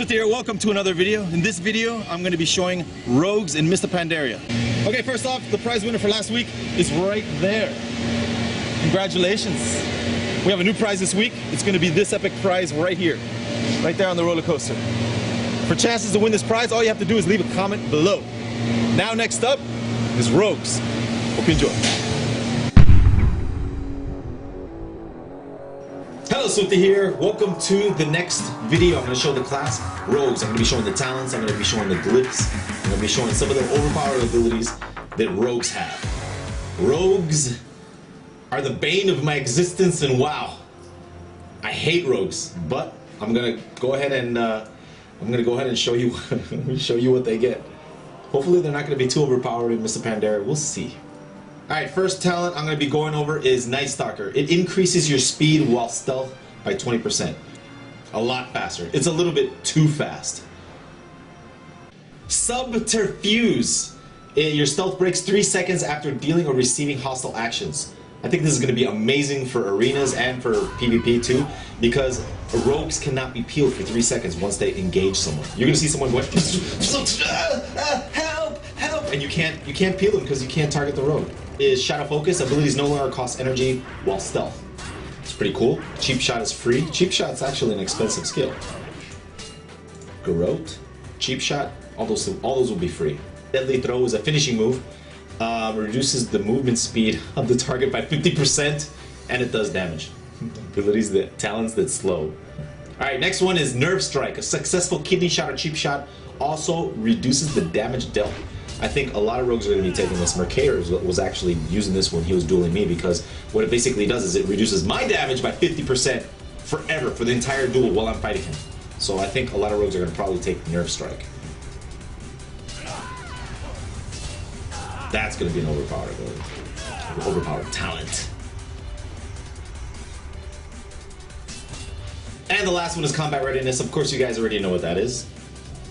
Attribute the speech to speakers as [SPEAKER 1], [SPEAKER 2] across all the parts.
[SPEAKER 1] Swifty here, welcome to another video. In this video, I'm going to be showing rogues in Mr. Pandaria. Okay, first off, the prize winner for last week is right there. Congratulations. We have a new prize this week. It's going to be this epic prize right here, right there on the roller coaster. For chances to win this prize, all you have to do is leave a comment below. Now next up is rogues. Hope you enjoy. Hello, Swifty here. Welcome to the next video. I'm going to show the class rogues. I'm going to be showing the talents. I'm going to be showing the glyphs. I'm going to be showing some of the overpowered abilities that rogues have. Rogues are the bane of my existence, and wow, I hate rogues. But I'm going to go ahead and show you show you what they get. Hopefully, they're not going to be too overpowered in Mr. Pandaria. We'll see. Alright, first talent I'm going to be going over is Night Stalker. It increases your speed while stealth by 20%. A lot faster. It's a little bit too fast. Subterfuge. Your stealth breaks 3 seconds after dealing or receiving hostile actions. I think this is going to be amazing for arenas and for PvP too, because rogues cannot be peeled for 3 seconds once they engage someone. You're going to see someone going, help, help, and you can't peel them because you can't target the rogue. Is Shadow Focus. Abilities no longer cost energy while stealth. It's pretty cool. Cheap Shot is free. Cheap Shot's actually an expensive skill. Garrote, Cheap Shot, all those will be free. Deadly Throw is a finishing move. Reduces the movement speed of the target by 50%, and it does damage. Abilities, talents that slow. Alright, next one is Nerve Strike. A successful kidney shot or cheap shot also reduces the damage dealt. I think a lot of rogues are going to be taking this. Mercator was actually using this when he was dueling me, because what it basically does is it reduces my damage by 50% forever, for the entire duel while I'm fighting him. So I think a lot of rogues are going to probably take Nerve Strike. That's going to be an overpowered ability. Overpowered talent. And the last one is Combat Readiness. Of course, you guys already know what that is.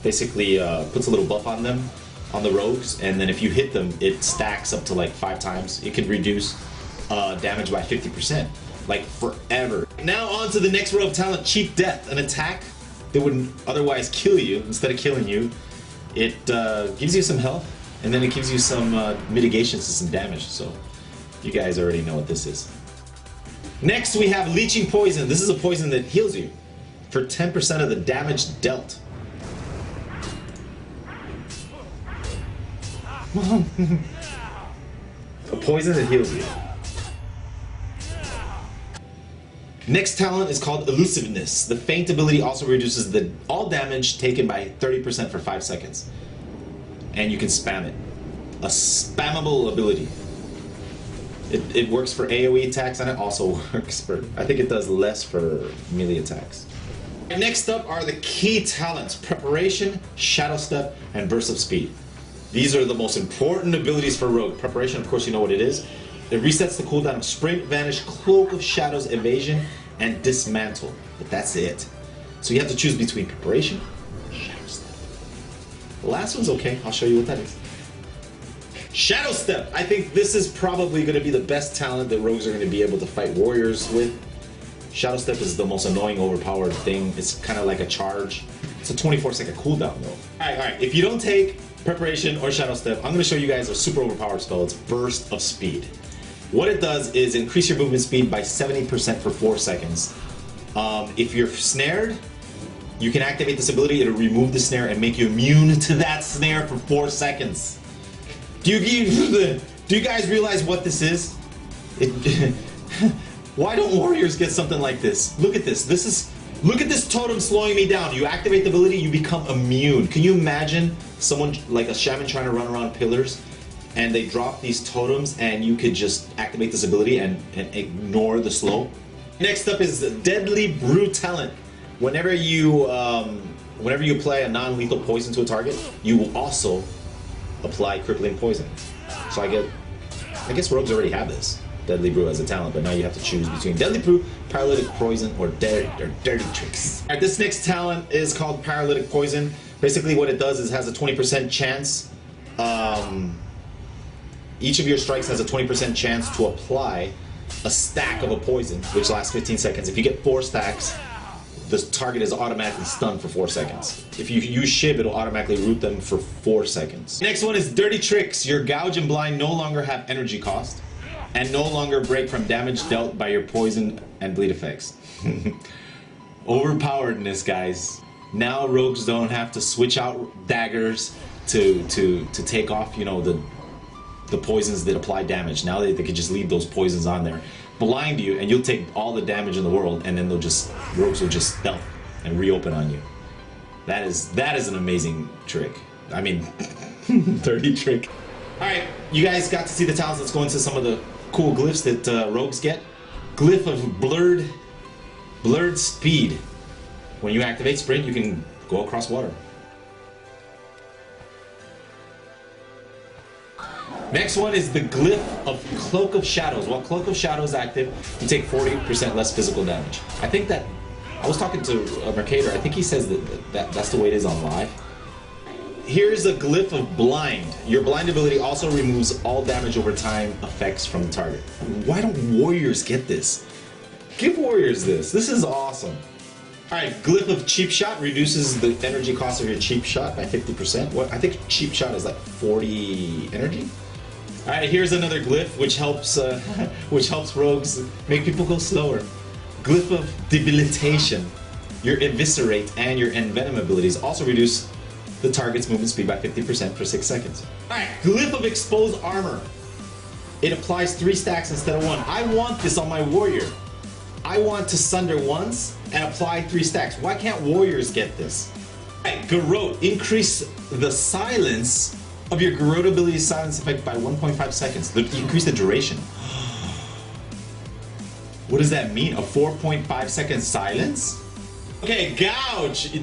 [SPEAKER 1] Basically, puts a little buff on them, on the rogues, and then if you hit them, it stacks up to like 5 times. It can reduce damage by 50%, like forever. Now on to the next rogue talent, Cheap Death. An attack that would otherwise kill you, instead of killing you, it gives you some health, and then it gives you some mitigation to some damage. So you guys already know what this is. Next we have Leeching Poison. This is a poison that heals you for 10% of the damage dealt. A poison that heals you. Next talent is called Elusiveness. The feint ability also reduces all damage taken by 30% for 5 seconds. And you can spam it. A spammable ability. It works for AoE attacks, and it also works for, I think it does less for melee attacks. Next up are the key talents: Preparation, Shadow Step, and Burst of Speed. These are the most important abilities for rogue. Preparation, of course, you know what it is. It resets the cooldown of Sprint, Vanish, Cloak of Shadows, Evasion, and Dismantle. But that's it. So you have to choose between Preparation and Shadow Step. The last one's okay. I'll show you what that is. Shadow Step. I think this is probably going to be the best talent that rogues are going to be able to fight warriors with. Shadow Step is the most annoying, overpowered thing. It's kind of like a charge. It's a 24-second cooldown, though. Alright. If you don't take Preparation or Shadow Step, I'm going to show you guys a super overpowered spell. It's Burst of Speed. What it does is increase your movement speed by 70% for 4 seconds. If you're snared, you can activate this ability. It'll remove the snare and make you immune to that snare for 4 seconds. Do you guys realize what this is? Why don't warriors get something like this? Look at this. Look at this totem slowing me down. You activate the ability, you become immune. Can you imagine someone like a shaman trying to run around pillars, and they drop these totems, and you could just activate this ability and ignore the slow? Next up is Deadly Brew talent. Whenever you apply a non-lethal poison to a target, you will also apply crippling poison. So I guess rogues already have this. Deadly Brew as a talent, but now you have to choose between Deadly Brew, Paralytic Poison, or Dirty Tricks. Alright, this next talent is called Paralytic Poison. Basically what it does is it has a 20% chance. Each of your strikes has a 20% chance to apply a stack of a poison, which lasts 15 seconds. If you get 4 stacks, the target is automatically stunned for 4 seconds. If you use Shib, it'll automatically root them for 4 seconds. Next one is Dirty Tricks. Your Gouge and Blind no longer have energy cost, and no longer break from damage dealt by your poison and bleed effects. Overpoweredness, guys. Now rogues don't have to switch out daggers to take off, you know, the poisons that apply damage. Now they could just leave those poisons on there, blind you, and you'll take all the damage in the world, and then rogues will just stealth and reopen on you. That is an amazing trick. I mean, dirty trick. All right, you guys got to see the talents. Let's go into some of the cool glyphs that rogues get. Glyph of blurred speed. When you activate sprint, you can go across water. Next one is the glyph of Cloak of Shadows. While Cloak of Shadows is active, you take 40% less physical damage. I think that, I was talking to a Mercator, I think he says that's the way it is on live. Here's a glyph of Blind. Your blind ability also removes all damage over time effects from the target. Why don't warriors get this? Give warriors this. This is awesome. Alright, glyph of Cheap Shot reduces the energy cost of your cheap shot by 50%. What? I think cheap shot is like 40 energy. Alright, here's another glyph which helps rogues make people go slower. Glyph of Debilitation. Your Eviscerate and your Envenom abilities also reduce the target's movement speed by 50% for 6 seconds. Alright, glyph of Exposed Armor. It applies 3 stacks instead of 1. I want this on my warrior. I want to sunder once and apply 3 stacks. Why can't warriors get this? Alright, Garrote. Increase the silence of your Garrote ability's silence effect by 1.5 seconds. Increase the duration. What does that mean? A 4.5 second silence? Okay, Gouge.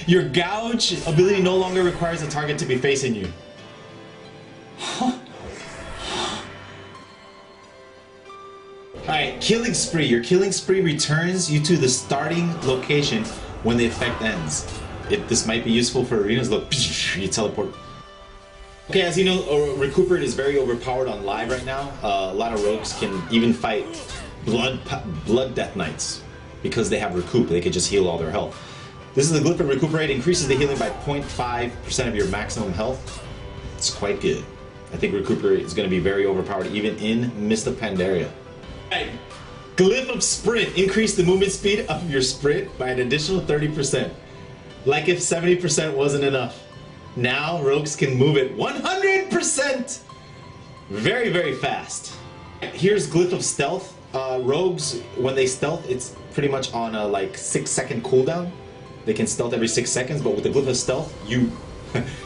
[SPEAKER 1] Your Gouge ability no longer requires the target to be facing you. Alright, Killing Spree. Your Killing Spree returns you to the starting location when the effect ends. This might be useful for arenas. Look, you teleport. Okay, as you know, Recuperate is very overpowered on live right now. A lot of rogues can even fight Blood Death Knights because they have Recoup. They can just heal all their health. This is the glyph of Recuperate. Increases the healing by 0.5% of your maximum health. It's quite good. I think Recuperate is going to be very overpowered even in Mist of Pandaria. Alright, glyph of Sprint. Increase the movement speed of your sprint by an additional 30%. Like if 70% wasn't enough. Now rogues can move it 100%! Very, very fast. Here's glyph of Stealth. Rogues, when they stealth, it's pretty much on a like 6-second cooldown. They can stealth every 6 seconds, but with the glyph of Stealth, you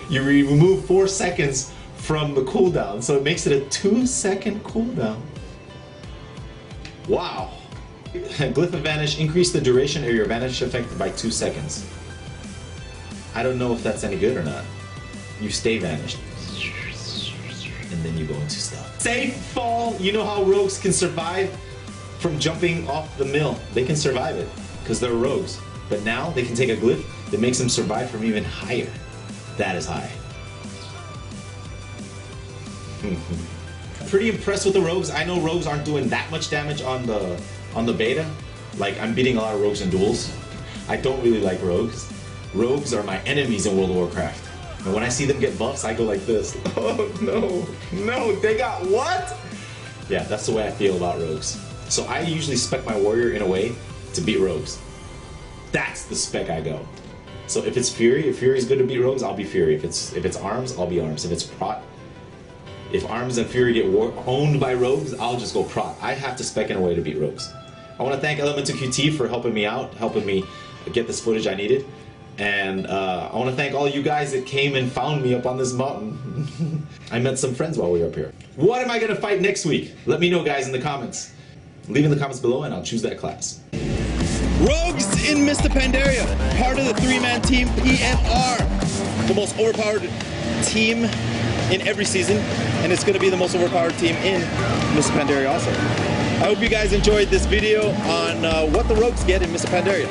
[SPEAKER 1] remove 4 seconds from the cooldown, so it makes it a 2-second cooldown. Wow. Glyph of Vanish. Increase the duration of your Vanish effect by 2 seconds. I don't know if that's any good or not. You stay vanished. And then you go into stealth. Safe fall! You know how rogues can survive from jumping off the mill. They can survive it, because they're rogues. But now they can take a glyph that makes them survive from even higher. That is high. Pretty impressed with the rogues. I know rogues aren't doing that much damage on the beta. Like, I'm beating a lot of rogues in duels. I don't really like rogues. Rogues are my enemies in World of Warcraft. And when I see them get buffs, I go like this. Oh no, no, they got what? Yeah, that's the way I feel about rogues. So I usually spec my warrior in a way to beat rogues. That's the spec I go. So if it's Fury, if Fury's good to beat rogues, I'll be Fury. If it's Arms, I'll be Arms. If it's Prot, if Arms and Fury get owned by rogues, I'll just go Prot. I have to spec in a way to beat rogues. I want to thank Elemental QT for helping me out, helping me get this footage I needed. And I want to thank all you guys that came and found me up on this mountain. I met some friends while we were up here. What am I going to fight next week? Let me know, guys, in the comments. Leave in the comments below and I'll choose that class. Rogues in Mist of Pandaria, part of the 3-man team PMR. The most overpowered team in every season, and it's going to be the most overpowered team in Mist of Pandaria also. I hope you guys enjoyed this video on what the rogues get in Mist of Pandaria.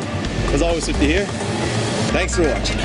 [SPEAKER 1] As always, Swifty here. Thanks for watching.